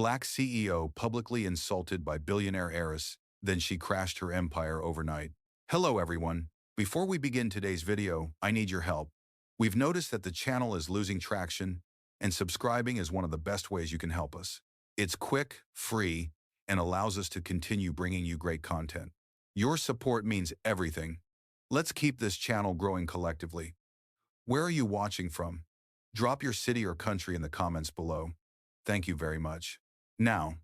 Black CEO publicly insulted by billionaire heiress, then she crashed her empire overnight. Hello everyone. Before we begin today's video, I need your help. We've noticed that the channel is losing traction, and subscribing is one of the best ways you can help us. It's quick, free, and allows us to continue bringing you great content. Your support means everything. Let's keep this channel growing collectively. Where are you watching from? Drop your city or country in the comments below. Thank you very much. Now,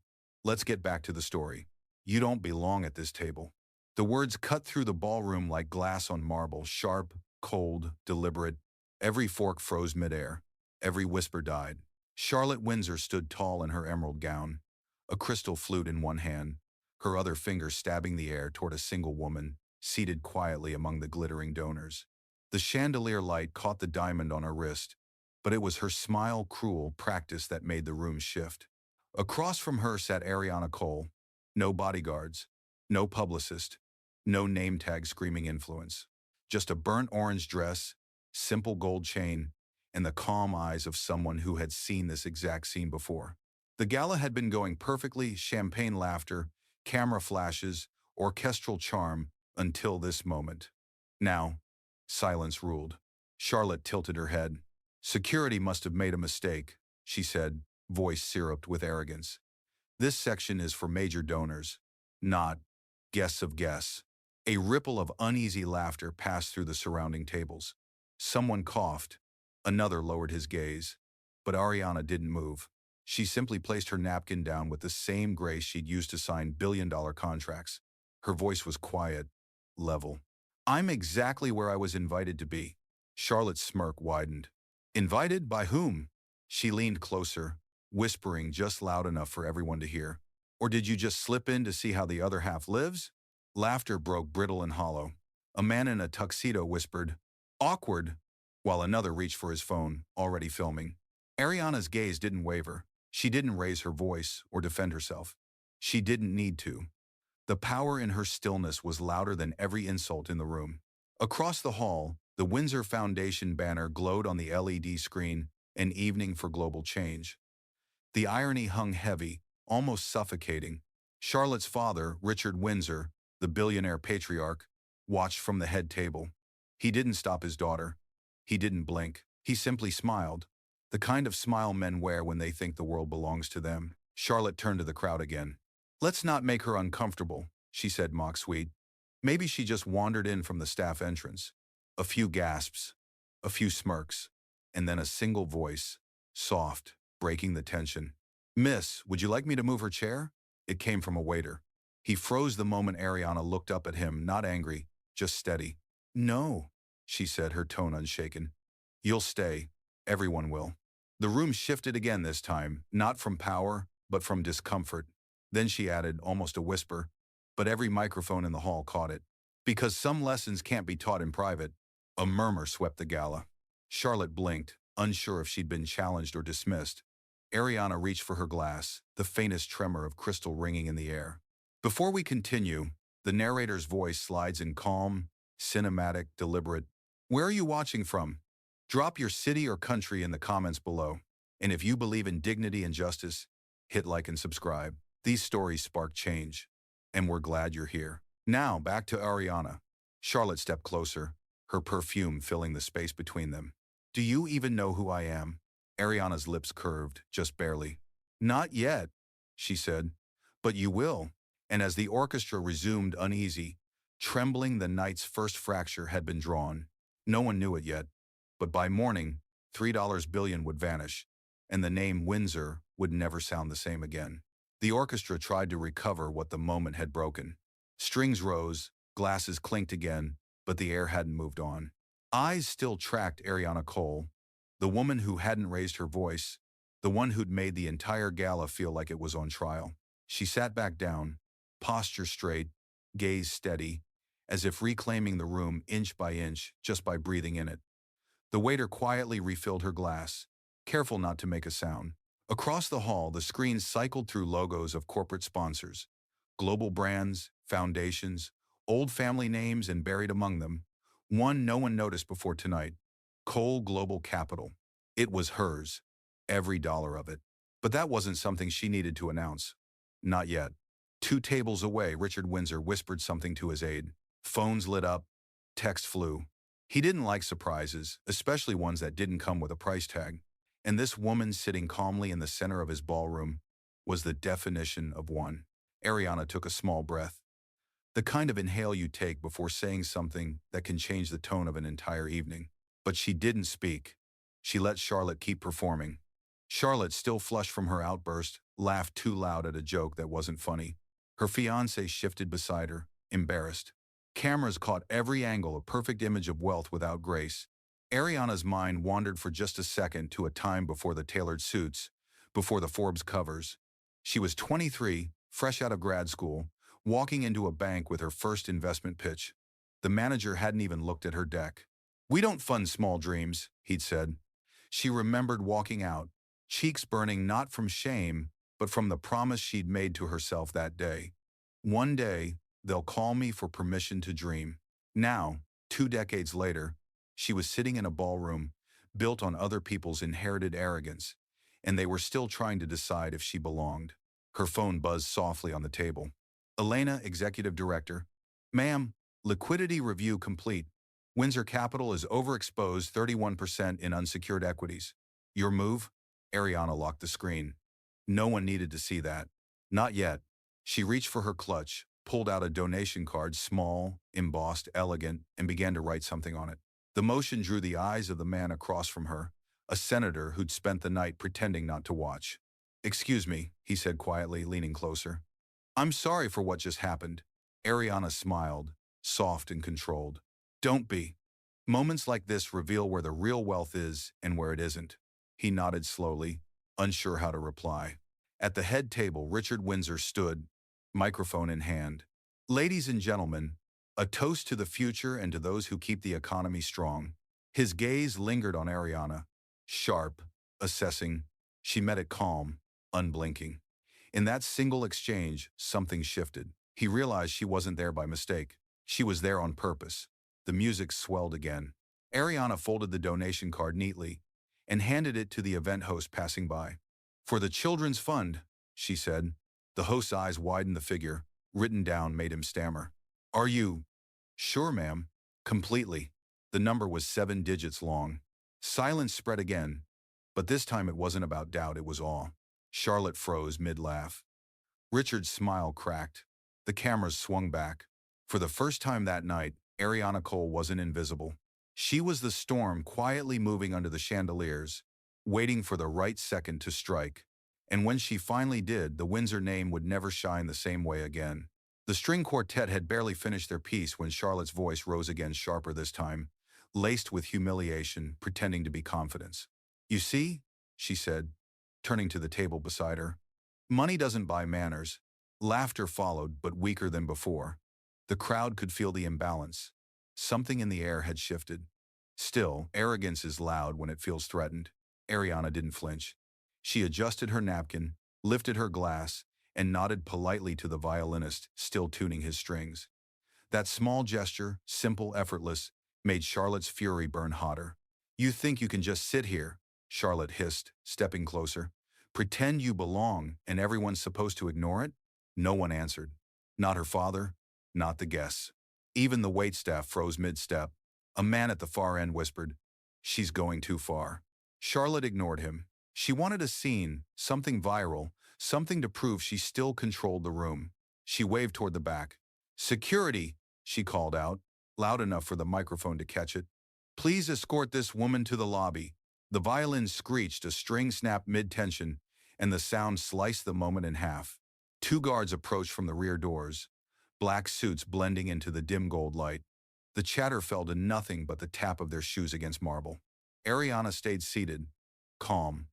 let's get back to the story. You don't belong at this table. The words cut through the ballroom like glass on marble, sharp, cold, deliberate. Every fork froze midair. Every whisper died. Charlotte Windsor stood tall in her emerald gown, a crystal flute in one hand, her other finger stabbing the air toward a single woman, seated quietly among the glittering donors. The chandelier light caught the diamond on her wrist, but it was her smile, cruel practice that made the room shift. Across from her sat Ariana Cole. No bodyguards, no publicist, no name tag screaming influence. Just a burnt orange dress, simple gold chain, and the calm eyes of someone who had seen this exact scene before. The gala had been going perfectly, champagne laughter, camera flashes, orchestral charm, until this moment. Now, silence ruled. Charlotte tilted her head. Security must have made a mistake, she said, voice syruped with arrogance. This section is for major donors, not guests of guests. A ripple of uneasy laughter passed through the surrounding tables. Someone coughed. Another lowered his gaze. But Ariana didn't move. She simply placed her napkin down with the same grace she'd used to sign billion-dollar contracts. Her voice was quiet, level. I'm exactly where I was invited to be. Charlotte's smirk widened. Invited by whom? She leaned closer, whispering just loud enough for everyone to hear. Or did you just slip in to see how the other half lives? Laughter broke brittle and hollow. A man in a tuxedo whispered, awkward, while another reached for his phone, already filming. Ariana's gaze didn't waver. She didn't raise her voice or defend herself. She didn't need to. The power in her stillness was louder than every insult in the room. Across the hall, the Windsor Foundation banner glowed on the LED screen, an evening for global change. The irony hung heavy, almost suffocating. Charlotte's father, Richard Windsor, the billionaire patriarch, watched from the head table. He didn't stop his daughter. He didn't blink. He simply smiled. The kind of smile men wear when they think the world belongs to them. Charlotte turned to the crowd again. Let's not make her uncomfortable, she said mock-sweet. Maybe she just wandered in from the staff entrance. A few gasps, a few smirks, and then a single voice, soft, breaking the tension. Miss, would you like me to move her chair? It came from a waiter. He froze the moment Ariana looked up at him, not angry, just steady. No, she said, her tone unshaken. You'll stay. Everyone will. The room shifted again this time, not from power, but from discomfort. Then she added, almost a whisper, but every microphone in the hall caught it. Because some lessons can't be taught in private. A murmur swept the gala. Charlotte blinked, unsure if she'd been challenged or dismissed. Ariana reached for her glass, the faintest tremor of crystal ringing in the air. Before we continue, the narrator's voice slides in calm, cinematic, deliberate. Where are you watching from? Drop your city or country in the comments below. And if you believe in dignity and justice, hit like and subscribe. These stories spark change, and we're glad you're here. Now, back to Ariana. Charlotte stepped closer, her perfume filling the space between them. Do you even know who I am? Ariana's lips curved, just barely. Not yet, she said. But you will. And as the orchestra resumed uneasy, trembling, the night's first fracture had been drawn. No one knew it yet. But by morning, $3 billion would vanish, and the name Windsor would never sound the same again. The orchestra tried to recover what the moment had broken. Strings rose, glasses clinked again, but the air hadn't moved on. Eyes still tracked Ariana Cole, the woman who hadn't raised her voice, the one who'd made the entire gala feel like it was on trial. She sat back down, posture straight, gaze steady, as if reclaiming the room inch by inch just by breathing in it. The waiter quietly refilled her glass, careful not to make a sound. Across the hall, the screen cycled through logos of corporate sponsors, global brands, foundations, old family names, and buried among them, one no one noticed before tonight, Cole Global Capital. It was hers, every dollar of it. But that wasn't something she needed to announce. Not yet. 2 tables away, Richard Windsor whispered something to his aide. Phones lit up. Text flew. He didn't like surprises, especially ones that didn't come with a price tag. And this woman sitting calmly in the center of his ballroom was the definition of one. Ariana took a small breath. The kind of inhale you take before saying something that can change the tone of an entire evening. But she didn't speak. She let Charlotte keep performing. Charlotte, still flushed from her outburst, laughed too loud at a joke that wasn't funny. Her fiancé shifted beside her, embarrassed. Cameras caught every angle, a perfect image of wealth without grace. Ariana's mind wandered for just a second to a time before the tailored suits, before the Forbes covers. She was 23, fresh out of grad school, walking into a bank with her first investment pitch. The manager hadn't even looked at her deck. "We don't fund small dreams," he'd said. She remembered walking out, cheeks burning not from shame, but from the promise she'd made to herself that day. One day, they'll call me for permission to dream. Now, 2 decades later, she was sitting in a ballroom, built on other people's inherited arrogance, and they were still trying to decide if she belonged. Her phone buzzed softly on the table. Elena, executive director. "Ma'am, liquidity review complete. Windsor Capital is overexposed 31% in unsecured equities. Your move?" Ariana locked the screen. No one needed to see that. Not yet. She reached for her clutch, pulled out a donation card, small, embossed, elegant, and began to write something on it. The motion drew the eyes of the man across from her, a senator who'd spent the night pretending not to watch. "Excuse me," he said quietly, leaning closer. "I'm sorry for what just happened." Ariana smiled, soft and controlled. "Don't be. Moments like this reveal where the real wealth is and where it isn't." He nodded slowly, unsure how to reply. At the head table, Richard Windsor stood, microphone in hand. "Ladies and gentlemen, a toast to the future and to those who keep the economy strong." His gaze lingered on Ariana, sharp, assessing. She met it calm, unblinking. In that single exchange, something shifted. He realized she wasn't there by mistake. She was there on purpose. The music swelled again. Ariana folded the donation card neatly and handed it to the event host passing by. "For the Children's Fund," she said. The host's eyes widened. The figure, written down, made him stammer. "Are you?" "Sure, ma'am." "Completely." The number was 7 digits long. Silence spread again, but this time it wasn't about doubt, it was awe. Charlotte froze mid-laugh. Richard's smile cracked. The cameras swung back. For the first time that night, Ariana Cole wasn't invisible. She was the storm quietly moving under the chandeliers, waiting for the right second to strike. And when she finally did, the Windsor name would never shine the same way again. The string quartet had barely finished their piece when Charlotte's voice rose again, sharper this time, laced with humiliation, pretending to be confidence. "You see," she said, turning to the table beside her. "Money doesn't buy manners." Laughter followed, but weaker than before. The crowd could feel the imbalance. Something in the air had shifted. Still, arrogance is loud when it feels threatened. Ariana didn't flinch. She adjusted her napkin, lifted her glass, and nodded politely to the violinist, still tuning his strings. That small gesture, simple, effortless, made Charlotte's fury burn hotter. "You think you can just sit here," Charlotte hissed, stepping closer. "Pretend you belong and everyone's supposed to ignore it?" No one answered. Not her father, not the guests. Even the waitstaff froze mid-step. A man at the far end whispered, "She's going too far." Charlotte ignored him. She wanted a scene, something viral, something to prove she still controlled the room. She waved toward the back. "Security," she called out, loud enough for the microphone to catch it. "Please escort this woman to the lobby." The violin screeched, a string snapped mid-tension, and the sound sliced the moment in half. 2 guards approached from the rear doors, black suits blending into the dim gold light. The chatter fell to nothing but the tap of their shoes against marble. Ariana stayed seated, calm,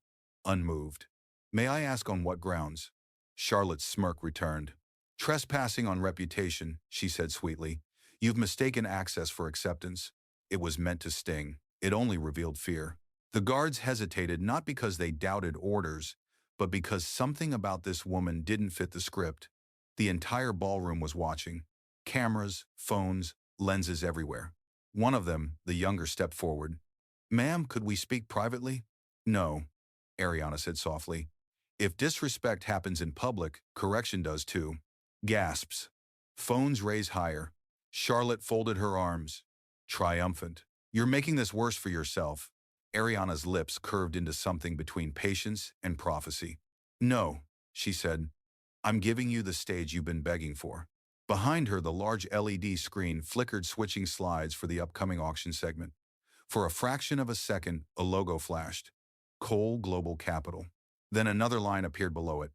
unmoved. "May I ask on what grounds?" Charlotte's smirk returned. "Trespassing on reputation," she said sweetly. "You've mistaken access for acceptance." It was meant to sting. It only revealed fear. The guards hesitated, not because they doubted orders, but because something about this woman didn't fit the script. The entire ballroom was watching. Cameras, phones, lenses everywhere. One of them, the younger, stepped forward. "Ma'am, could we speak privately?" "No," Ariana said softly. If disrespect happens in public, correction does too. Gasps. Phones raise higher. Charlotte folded her arms. Triumphant. You're making this worse for yourself. Ariana's lips curved into something between patience and prophecy. No, she said. I'm giving you the stage you've been begging for. Behind her, the large LED screen flickered, switching slides for the upcoming auction segment. For a fraction of a second, a logo flashed. Cole Global Capital. Then another line appeared below it.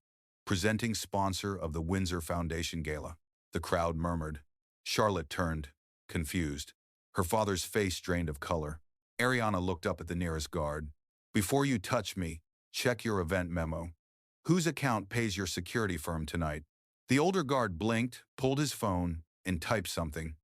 Presenting sponsor of the Windsor Foundation Gala. The crowd murmured. Charlotte turned, confused. Her father's face drained of color. Ariana looked up at the nearest guard. Before you touch me, check your event memo. Whose account pays your security firm tonight? The older guard blinked, pulled his phone, and typed something.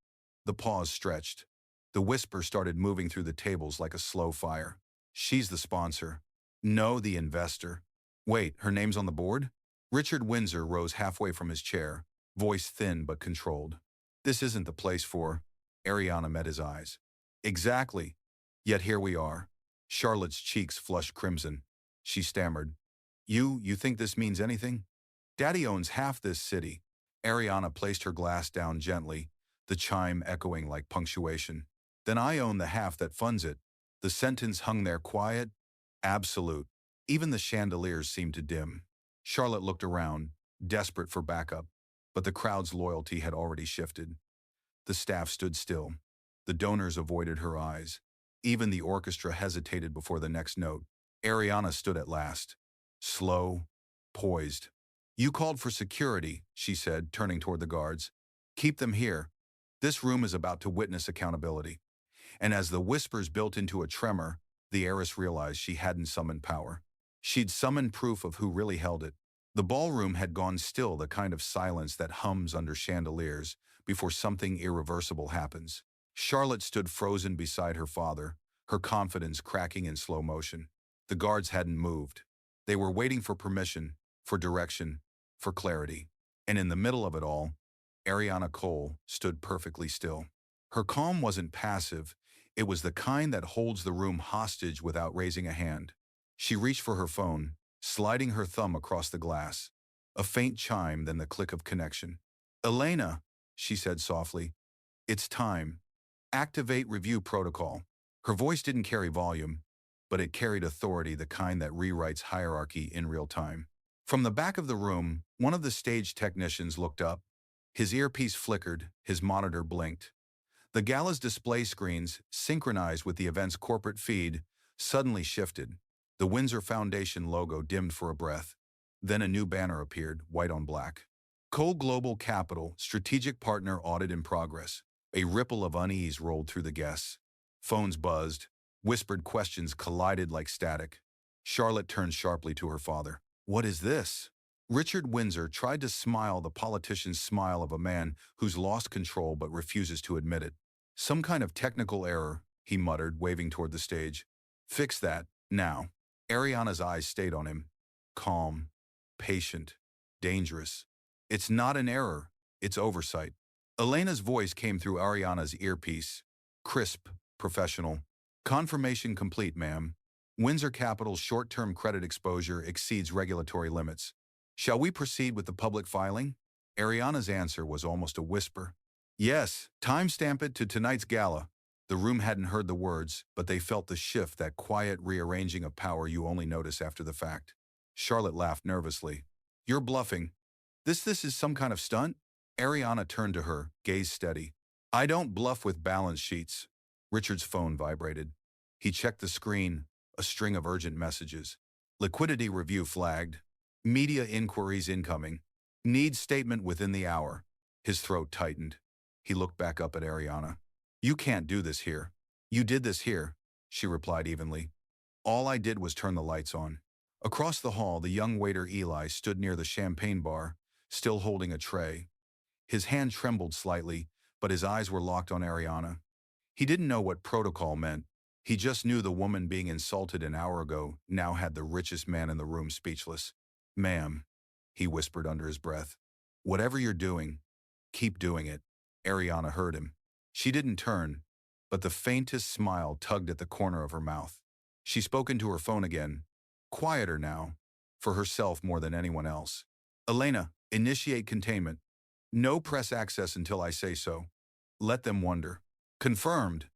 The pause stretched. The whisper started moving through the tables like a slow fire. She's the sponsor. No, the investor. Wait, her name's on the board? Richard Windsor rose halfway from his chair, voice thin but controlled. This isn't the place for... Ariana met his eyes. Exactly. Yet here we are. Charlotte's cheeks flushed crimson. She stammered. You think this means anything? Daddy owns half this city. Ariana placed her glass down gently, the chime echoing like punctuation. Then I own the half that funds it. The sentence hung there quiet, absolute. Even the chandeliers seemed to dim. Charlotte looked around, desperate for backup, but the crowd's loyalty had already shifted. The staff stood still. The donors avoided her eyes. Even the orchestra hesitated before the next note. Ariana stood at last. Slow, poised. You called for security, she said, turning toward the guards. Keep them here. This room is about to witness accountability. And as the whispers built into a tremor, the heiress realized she hadn't summoned power. She'd summoned proof of who really held it. The ballroom had gone still, the kind of silence that hums under chandeliers before something irreversible happens. Charlotte stood frozen beside her father, her confidence cracking in slow motion. The guards hadn't moved. They were waiting for permission, for direction, for clarity. And in the middle of it all, Ariana Cole stood perfectly still. Her calm wasn't passive. It was the kind that holds the room hostage without raising a hand. She reached for her phone, sliding her thumb across the glass. A faint chime, then the click of connection. Elena, she said softly, it's time. Activate review protocol. Her voice didn't carry volume, but it carried authority, the kind that rewrites hierarchy in real time. From the back of the room, one of the stage technicians looked up. His earpiece flickered, his monitor blinked. The gala's display screens, synchronized with the event's corporate feed, suddenly shifted. The Windsor Foundation logo dimmed for a breath. Then a new banner appeared, white on black. Cole Global Capital, strategic partner audit in progress. A ripple of unease rolled through the guests. Phones buzzed. Whispered questions collided like static. Charlotte turned sharply to her father. What is this? Richard Windsor tried to smile, the politician's smile of a man who's lost control but refuses to admit it. Some kind of technical error, he muttered, waving toward the stage. Fix that, now. Ariana's eyes stayed on him. Calm, patient, dangerous. It's not an error, it's oversight. Elena's voice came through Ariana's earpiece. Crisp, professional. Confirmation complete, ma'am. Windsor Capital's short-term credit exposure exceeds regulatory limits. Shall we proceed with the public filing? Ariana's answer was almost a whisper. Yes, timestamp it to tonight's gala. The room hadn't heard the words, but they felt the shift, that quiet rearranging of power you only notice after the fact. Charlotte laughed nervously. You're bluffing. This is some kind of stunt? Ariana turned to her, gaze steady. I don't bluff with balance sheets. Richard's phone vibrated. He checked the screen, a string of urgent messages. Liquidity review flagged. Media inquiries incoming. Needs statement within the hour. His throat tightened. He looked back up at Ariana. You can't do this here. You did this here, she replied evenly. All I did was turn the lights on. Across the hall, the young waiter Eli stood near the champagne bar, still holding a tray. His hand trembled slightly, but his eyes were locked on Ariana. He didn't know what protocol meant. He just knew the woman being insulted an hour ago now had the richest man in the room speechless. Ma'am, he whispered under his breath. Whatever you're doing, keep doing it. Ariana heard him. She didn't turn, but the faintest smile tugged at the corner of her mouth. She spoke into her phone again. Quieter now. for herself more than anyone else. Elena, initiate containment. No press access until I say so. Let them wonder. Confirmed,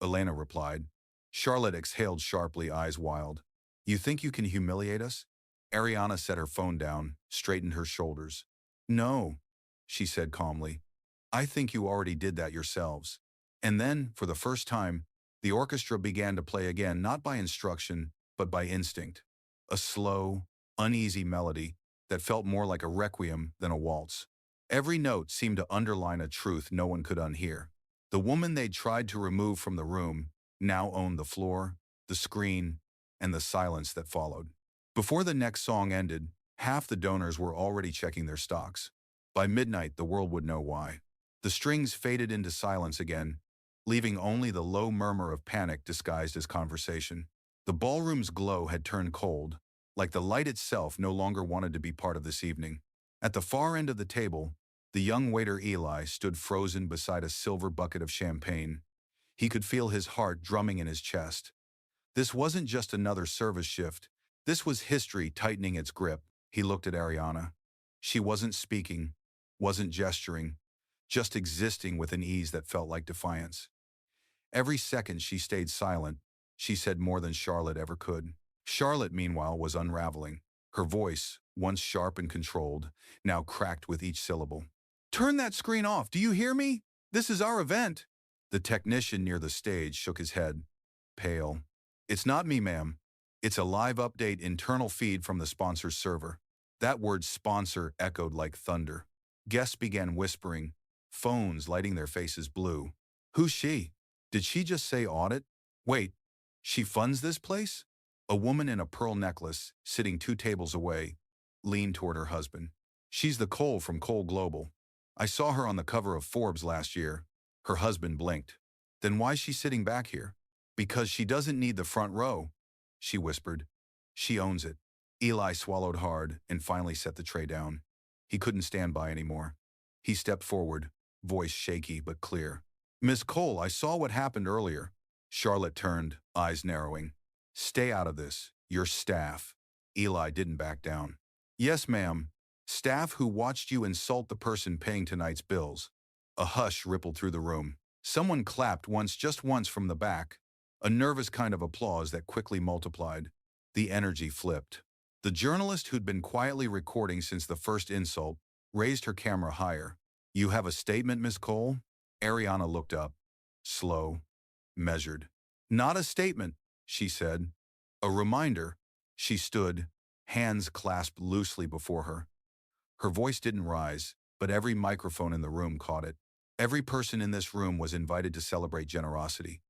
Elena replied. Charlotte exhaled sharply, eyes wild. You think you can humiliate us? Ariana set her phone down, straightened her shoulders. No, she said calmly. I think you already did that yourselves. And then, for the first time, the orchestra began to play again, not by instruction, but by instinct. A slow, uneasy melody that felt more like a requiem than a waltz. Every note seemed to underline a truth no one could unhear. The woman they'd tried to remove from the room now owned the floor, the screen, and the silence that followed. Before the next song ended, half the donors were already checking their stocks. By midnight, the world would know why. The strings faded into silence again, leaving only the low murmur of panic disguised as conversation. The ballroom's glow had turned cold, like the light itself no longer wanted to be part of this evening. At the far end of the table, the young waiter Eli stood frozen beside a silver bucket of champagne. He could feel his heart drumming in his chest. This wasn't just another service shift. This was history tightening its grip. He looked at Ariana. She wasn't speaking, wasn't gesturing, just existing with an ease that felt like defiance. Every second she stayed silent, she said more than Charlotte ever could. Charlotte, meanwhile, was unraveling. Her voice, once sharp and controlled, now cracked with each syllable. Turn that screen off, do you hear me? This is our event. The technician near the stage shook his head, pale. It's not me, ma'am. It's a live update internal feed from the sponsor's server. That word sponsor echoed like thunder. Guests began whispering, phones lighting their faces blue. Who's she? Did she just say audit? Wait, she funds this place? A woman in a pearl necklace, sitting 2 tables away, leaned toward her husband. She's the Cole from Cole Global. I saw her on the cover of Forbes last year. Her husband blinked. Then why's she sitting back here? Because she doesn't need the front row, she whispered. She owns it. Eli swallowed hard and finally set the tray down. He couldn't stand by anymore. He stepped forward, voice shaky but clear. Miss Cole, I saw what happened earlier. Charlotte turned, eyes narrowing. Stay out of this. You're staff. Eli didn't back down. Yes, ma'am. Staff who watched you insult the person paying tonight's bills. A hush rippled through the room. Someone clapped once, just once from the back. A nervous kind of applause that quickly multiplied. The energy flipped. The journalist who'd been quietly recording since the first insult raised her camera higher. You have a statement, Miss Cole? Ariana looked up. Slow. Measured. Not a statement, she said. A reminder. She stood, hands clasped loosely before her. Her voice didn't rise, but every microphone in the room caught it. Every person in this room was invited to celebrate generosity.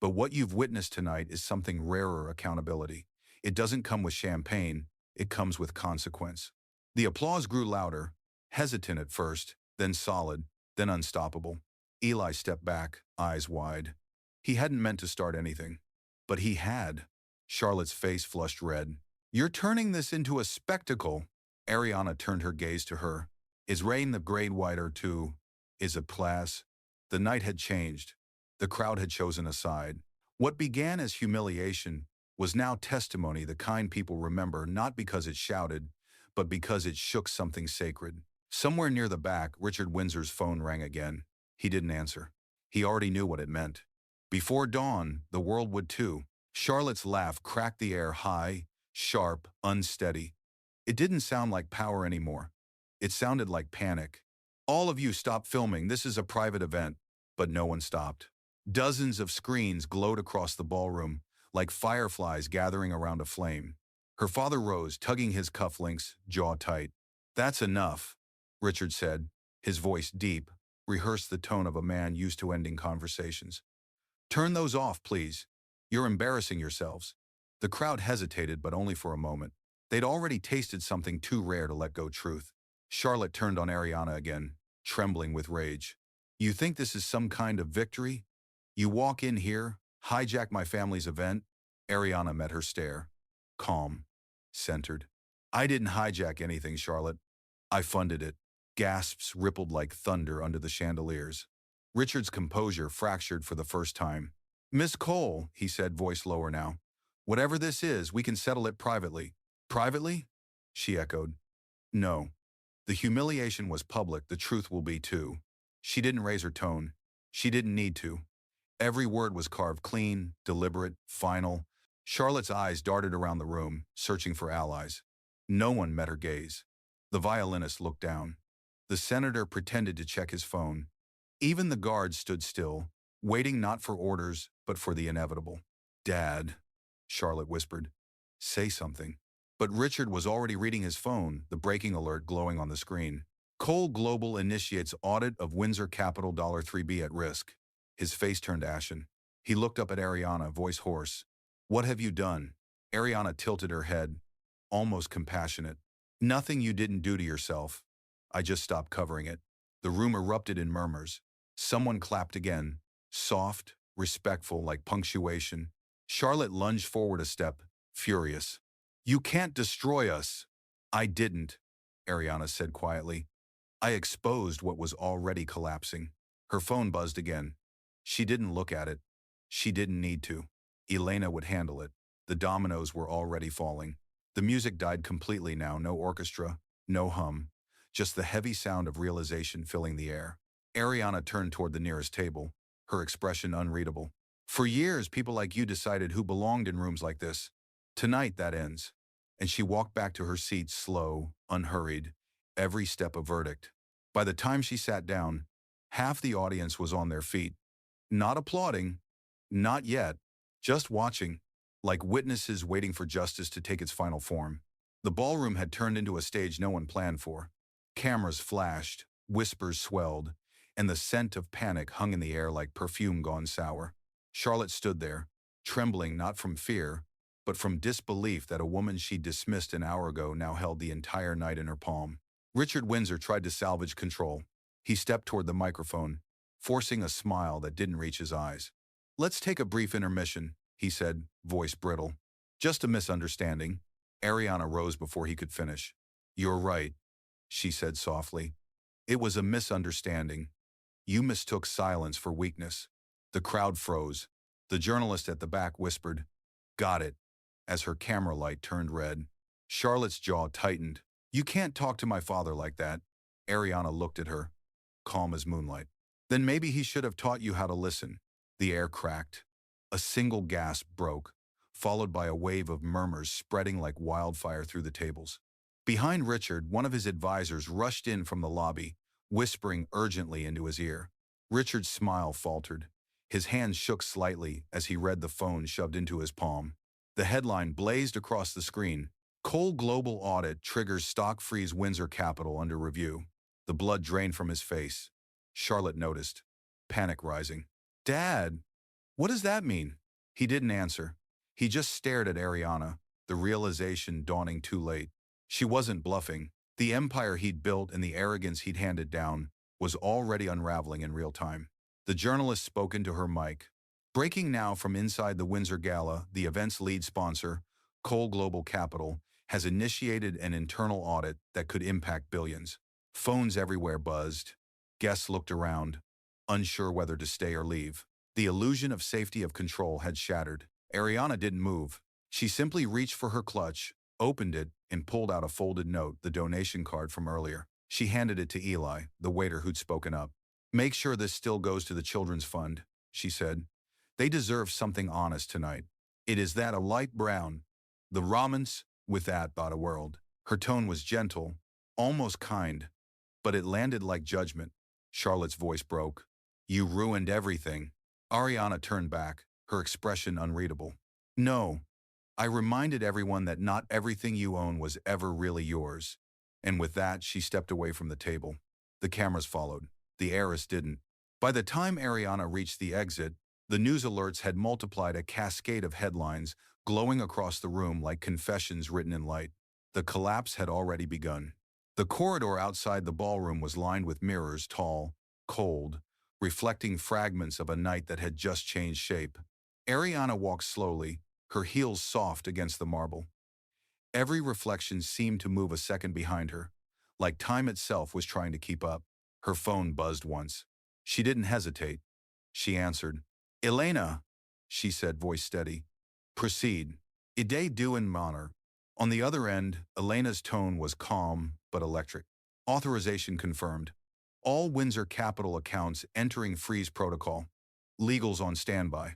But what you've witnessed tonight is something rarer: accountability. It doesn't come with champagne, it comes with consequence. The applause grew louder, hesitant at first, then solid, then unstoppable. Eli stepped back, eyes wide. He hadn't meant to start anything. But he had. Charlotte's face flushed red. You're turning this into a spectacle. Ariana turned her gaze to her. Is rain the grade wider too? Is it class? The night had changed. The crowd had chosen a side. What began as humiliation was now testimony, the kind people remember not because it shouted, but because it shook something sacred. Somewhere near the back, Richard Windsor's phone rang again. He didn't answer. He already knew what it meant. Before dawn, the world would too. Charlotte's laugh cracked the air, high, sharp, unsteady. It didn't sound like power anymore. It sounded like panic. All of you stop filming, this is a private event. But no one stopped. Dozens of screens glowed across the ballroom, like fireflies gathering around a flame. Her father rose, tugging his cufflinks, jaw tight. That's enough, Richard said, his voice deep, rehearsed the tone of a man used to ending conversations. Turn those off, please. You're embarrassing yourselves. The crowd hesitated, but only for a moment. They'd already tasted something too rare to let go: truth. Charlotte turned on Ariana again, trembling with rage. You think this is some kind of victory? You walk in here, hijack my family's event? Ariana met her stare. Calm. Centered. I didn't hijack anything, Charlotte. I funded it. Gasps rippled like thunder under the chandeliers. Richard's composure fractured for the first time. Miss Cole, he said, voice lower now. Whatever this is, we can settle it privately. Privately? she echoed. No. The humiliation was public, the truth will be too. She didn't raise her tone. She didn't need to. Every word was carved clean, deliberate, final. Charlotte's eyes darted around the room, searching for allies. No one met her gaze. The violinist looked down. The senator pretended to check his phone. Even the guards stood still, waiting not for orders, but for the inevitable. Dad, Charlotte whispered. Say something. But Richard was already reading his phone, the breaking alert glowing on the screen. Cole Global initiates audit of Windsor Capital $3B at risk. His face turned ashen. He looked up at Ariana, voice hoarse. What have you done? Ariana tilted her head, almost compassionate. Nothing you didn't do to yourself. I just stopped covering it. The room erupted in murmurs. Someone clapped again, soft, respectful, like punctuation. Charlotte lunged forward a step, furious. You can't destroy us. I didn't, Ariana said quietly. I exposed what was already collapsing. Her phone buzzed again. She didn't look at it. She didn't need to. Elena would handle it. The dominoes were already falling. The music died completely now, no orchestra, no hum, just the heavy sound of realization filling the air. Ariana turned toward the nearest table, her expression unreadable. For years, people like you decided who belonged in rooms like this. Tonight, that ends. And she walked back to her seat, slow, unhurried, every step a verdict. By the time she sat down, half the audience was on their feet. Not applauding, not yet, just watching, like witnesses waiting for justice to take its final form. The ballroom had turned into a stage no one planned for. Cameras flashed, whispers swelled, and the scent of panic hung in the air like perfume gone sour. Charlotte stood there, trembling not from fear, but from disbelief that a woman she dismissed an hour ago now held the entire night in her palm. Richard Windsor tried to salvage control. He stepped toward the microphone, forcing a smile that didn't reach his eyes. Let's take a brief intermission, he said, voice brittle. Just a misunderstanding. Ariana rose before he could finish. You're right, she said softly. It was a misunderstanding. You mistook silence for weakness. The crowd froze. The journalist at the back whispered, Got it, as her camera light turned red. Charlotte's jaw tightened. You can't talk to my father like that. Ariana looked at her, calm as moonlight. Then maybe he should have taught you how to listen. The air cracked. A single gasp broke, followed by a wave of murmurs spreading like wildfire through the tables. Behind Richard, one of his advisors rushed in from the lobby, whispering urgently into his ear. Richard's smile faltered. His hands shook slightly as he read the phone shoved into his palm. The headline blazed across the screen. Cole Global Audit Triggers Stock Freeze Windsor Capital Under Review. The blood drained from his face. Charlotte noticed, panic rising. Dad, what does that mean? He didn't answer. He just stared at Ariana, the realization dawning too late. She wasn't bluffing. The empire he'd built and the arrogance he'd handed down was already unraveling in real time. The journalist spoke into her mic. Breaking now from inside the Windsor Gala, the event's lead sponsor, Cole Global Capital, has initiated an internal audit that could impact billions. Phones everywhere buzzed. Guests looked around, unsure whether to stay or leave. The illusion of safety of control had shattered. Ariana didn't move. She simply reached for her clutch, opened it, and pulled out a folded note, the donation card from earlier. She handed it to Eli, the waiter who'd spoken up. Make sure this still goes to the Children's Fund, she said. They deserve something honest tonight. It is that a light brown. The Ramans, with that, bought a world. Her tone was gentle, almost kind, but it landed like judgment. Charlotte's voice broke. You ruined everything. Ariana turned back, her expression unreadable. No, I reminded everyone that not everything you own was ever really yours. And with that, she stepped away from the table. The cameras followed. The heiress didn't. By the time Ariana reached the exit, the news alerts had multiplied a cascade of headlines, glowing across the room like confessions written in light. The collapse had already begun. The corridor outside the ballroom was lined with mirrors, tall, cold, reflecting fragments of a night that had just changed shape. Ariana walked slowly, her heels soft against the marble. Every reflection seemed to move a second behind her, like time itself was trying to keep up. Her phone buzzed once. She didn't hesitate. She answered. Elena, she said, voice steady. Proceed. Ide du in manner. On the other end, Elena's tone was calm but electric. Authorization confirmed. All Windsor Capital accounts entering freeze protocol. Legals on standby.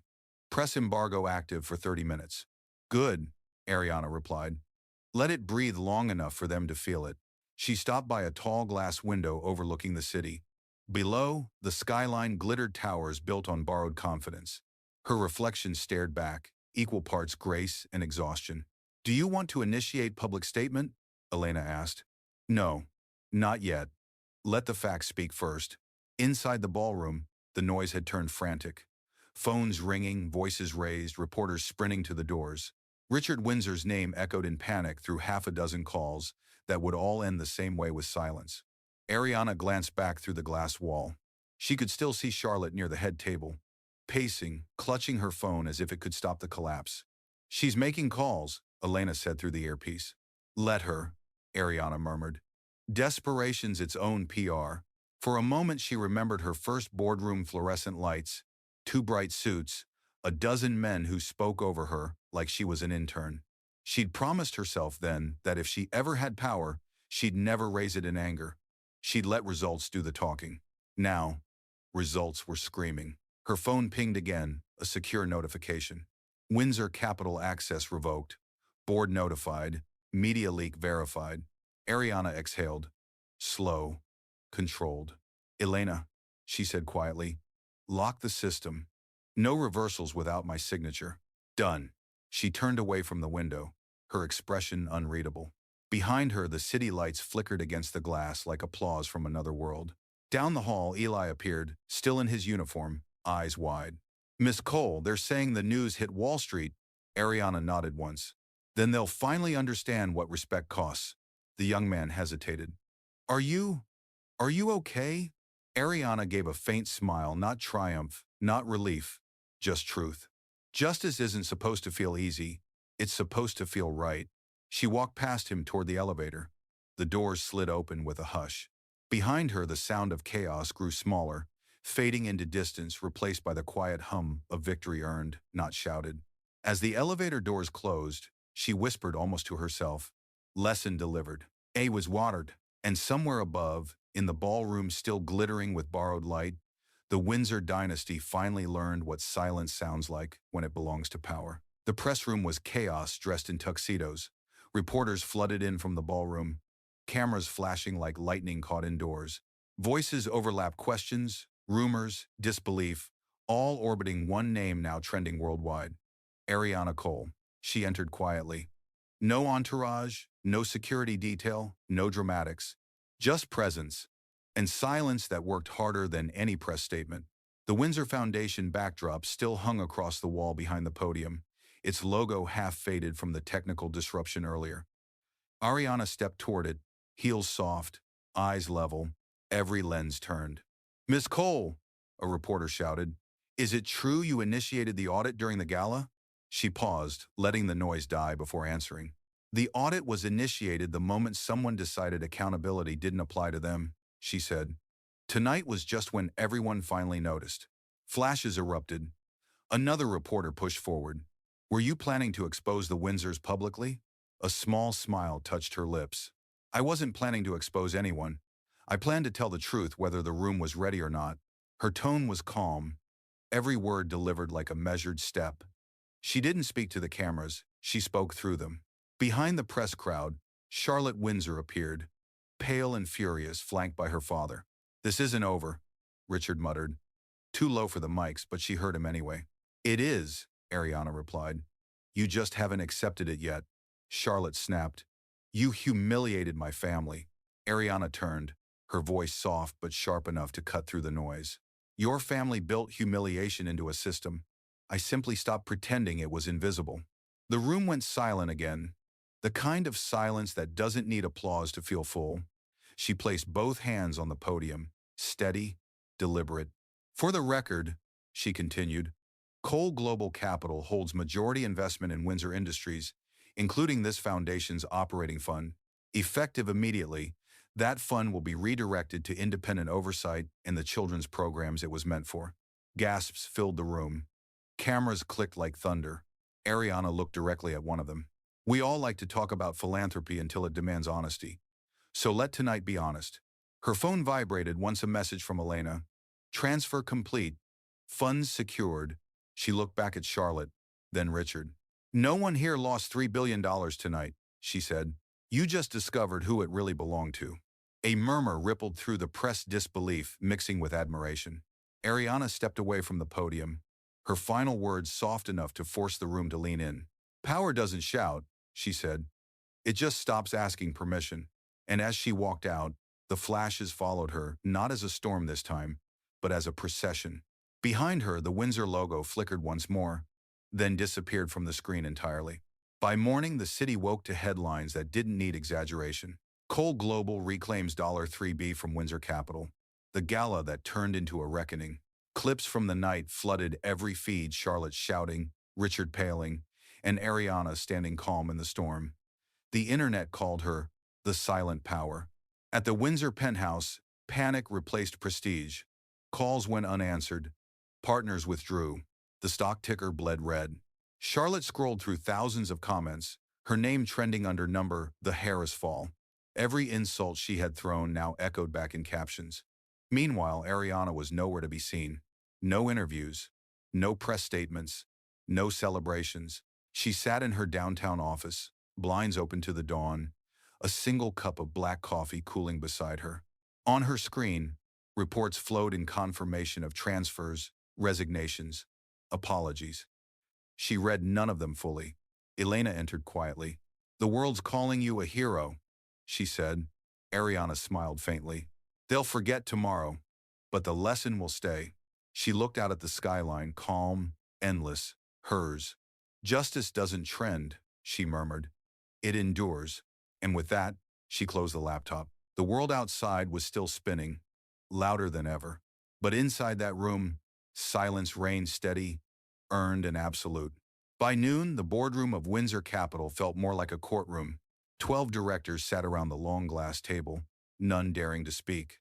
Press embargo active for 30 minutes. Good, Ariana replied. Let it breathe long enough for them to feel it. She stopped by a tall glass window overlooking the city. Below, the skyline glittered towers built on borrowed confidence. Her reflection stared back, equal parts grace and exhaustion. Do you want to initiate public statement? Elena asked. No, not yet. Let the facts speak first. Inside the ballroom, the noise had turned frantic. Phones ringing, voices raised, reporters sprinting to the doors. Richard Windsor's name echoed in panic through half a dozen calls that would all end the same way with silence. Ariana glanced back through the glass wall. She could still see Charlotte near the head table, pacing, clutching her phone as if it could stop the collapse. She's making calls, Elena said through the earpiece. Let her, Ariana murmured. Desperation's its own PR. For a moment she remembered her first boardroom fluorescent lights, 2 bright suits, a dozen men who spoke over her like she was an intern. She'd promised herself then that if she ever had power, she'd never raise it in anger. She'd let results do the talking. Now, results were screaming. Her phone pinged again, a secure notification. Windsor Capital access revoked. Board notified. Media leak verified. Ariana exhaled. Slow. Controlled. Elena, she said quietly, lock the system. No reversals without my signature. Done. She turned away from the window, her expression unreadable. Behind her, the city lights flickered against the glass like applause from another world. Down the hall, Eli appeared, still in his uniform, eyes wide. Miss Cole, they're saying the news hit Wall Street. Ariana nodded once. Then they'll finally understand what respect costs. The young man hesitated. Are you okay? Ariana gave a faint smile, not triumph, not relief, just truth. Justice isn't supposed to feel easy. It's supposed to feel right. She walked past him toward the elevator. The doors slid open with a hush. Behind her, the sound of chaos grew smaller, fading into distance, replaced by the quiet hum of victory earned, not shouted. As the elevator doors closed, she whispered almost to herself, lesson delivered. A was watered, and somewhere above, in the ballroom still glittering with borrowed light, the Windsor dynasty finally learned what silence sounds like when it belongs to power. The press room was chaos dressed in tuxedos. Reporters flooded in from the ballroom, cameras flashing like lightning caught indoors. Voices overlapped questions, rumors, disbelief, all orbiting one name now trending worldwide. Ariana Cole. She entered quietly. No entourage, no security detail, no dramatics. Just presence, and silence that worked harder than any press statement. The Windsor Foundation backdrop still hung across the wall behind the podium, its logo half faded from the technical disruption earlier. Ariana stepped toward it, heels soft, eyes level, every lens turned. Miss Cole, a reporter shouted, is it true you initiated the audit during the gala? She paused, letting the noise die before answering. The audit was initiated the moment someone decided accountability didn't apply to them, she said. Tonight was just when everyone finally noticed. Flashes erupted. Another reporter pushed forward. Were you planning to expose the Windsors publicly? A small smile touched her lips. I wasn't planning to expose anyone. I planned to tell the truth whether the room was ready or not. Her tone was calm, every word delivered like a measured step. She didn't speak to the cameras, she spoke through them. Behind the press crowd, Charlotte Windsor appeared, pale and furious, flanked by her father. This isn't over, Richard muttered. Too low for the mics, but she heard him anyway. It is, Ariana replied. You just haven't accepted it yet. Charlotte snapped. You humiliated my family. Ariana turned, her voice soft but sharp enough to cut through the noise. Your family built humiliation into a system. I simply stopped pretending it was invisible. The room went silent again, the kind of silence that doesn't need applause to feel full. She placed both hands on the podium, steady, deliberate. For the record, she continued, Cole Global Capital holds majority investment in Windsor Industries, including this foundation's operating fund. Effective immediately, that fund will be redirected to independent oversight in the children's programs it was meant for. Gasps filled the room. Cameras clicked like thunder. Ariana looked directly at one of them. We all like to talk about philanthropy until it demands honesty. So let tonight be honest. Her phone vibrated once a message from Elena. Transfer complete. Funds secured. She looked back at Charlotte, then Richard. No one here lost $3 billion tonight, she said. You just discovered who it really belonged to. A murmur rippled through the pressed disbelief, mixing with admiration. Ariana stepped away from the podium, her final words soft enough to force the room to lean in. Power doesn't shout, she said. It just stops asking permission. And as she walked out, the flashes followed her, not as a storm this time, but as a procession. Behind her, the Windsor logo flickered once more, then disappeared from the screen entirely. By morning, the city woke to headlines that didn't need exaggeration. Coal Global reclaims $3B from Windsor Capital. The gala that turned into a reckoning. Clips from the night flooded every feed, Charlotte shouting, Richard paling, and Ariana standing calm in the storm. The internet called her the silent power. At the Windsor penthouse, panic replaced prestige. Calls went unanswered. Partners withdrew. The stock ticker bled red. Charlotte scrolled through thousands of comments, her name trending under number the Heiress fall. Every insult she had thrown now echoed back in captions. Meanwhile, Ariana was nowhere to be seen. No interviews, no press statements, no celebrations. She sat in her downtown office, blinds open to the dawn, a single cup of black coffee cooling beside her. On her screen, reports flowed in confirmation of transfers, resignations, apologies. She read none of them fully. Elena entered quietly. The world's calling you a hero, she said. Ariana smiled faintly. They'll forget tomorrow, but the lesson will stay. She looked out at the skyline, calm, endless, hers. Justice doesn't trend, she murmured. It endures. And with that, she closed the laptop. The world outside was still spinning, louder than ever. But inside that room, silence reigned steady, earned and absolute. By noon, the boardroom of Windsor Capital felt more like a courtroom. 12 directors sat around the long glass table, none daring to speak.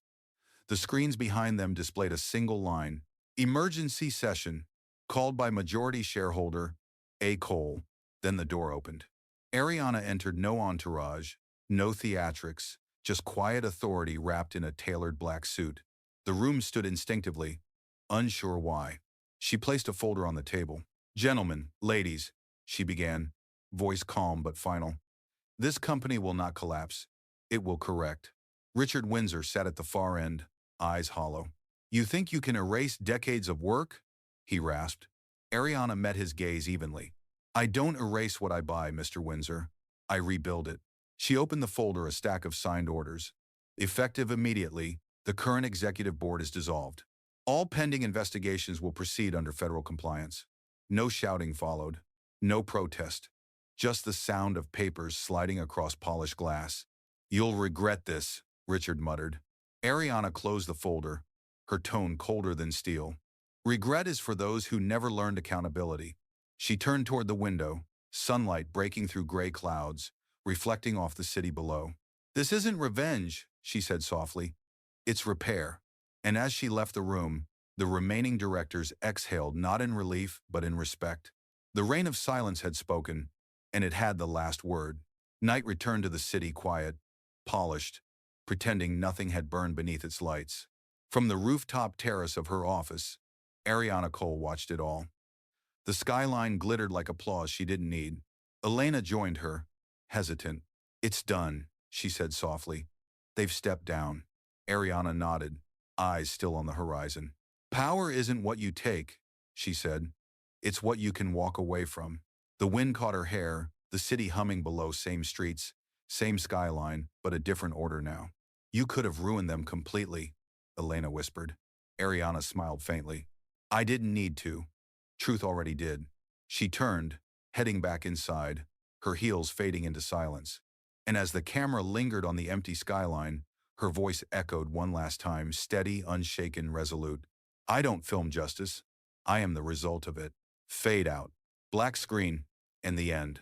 The screens behind them displayed a single line, emergency session, called by majority shareholder A. Cole. Then the door opened. Ariana entered, no entourage, no theatrics, just quiet authority wrapped in a tailored black suit. The room stood instinctively, unsure why. She placed a folder on the table. Gentlemen, ladies, she began, voice calm but final. This company will not collapse. It will correct. Richard Windsor sat at the far end, eyes hollow. You think you can erase decades of work? He rasped. Ariana met his gaze evenly. I don't erase what I buy, Mr. Windsor. I rebuild it. She opened the folder, a stack of signed orders. Effective immediately, the current executive board is dissolved. All pending investigations will proceed under federal compliance. No shouting followed. No protest. Just the sound of papers sliding across polished glass. You'll regret this, Richard muttered. Ariana closed the folder, her tone colder than steel. Regret is for those who never learned accountability. She turned toward the window, sunlight breaking through gray clouds, reflecting off the city below. This isn't revenge, she said softly. It's repair. And as she left the room, the remaining directors exhaled, not in relief, but in respect. The reign of silence had spoken, and it had the last word. Night returned to the city, quiet, polished, pretending nothing had burned beneath its lights. From the rooftop terrace of her office, Ariana Cole watched it all. The skyline glittered like applause she didn't need. Elena joined her, hesitant. It's done, she said softly. They've stepped down. Ariana nodded, eyes still on the horizon. Power isn't what you take, she said. It's what you can walk away from. The wind caught her hair, the city humming below, same streets, same skyline, but a different order now. You could have ruined them completely, Elena whispered. Ariana smiled faintly. I didn't need to. Truth already did. She turned, heading back inside, her heels fading into silence. And as the camera lingered on the empty skyline, her voice echoed one last time, steady, unshaken, resolute. I don't film justice. I am the result of it. Fade out. Black screen. And the end.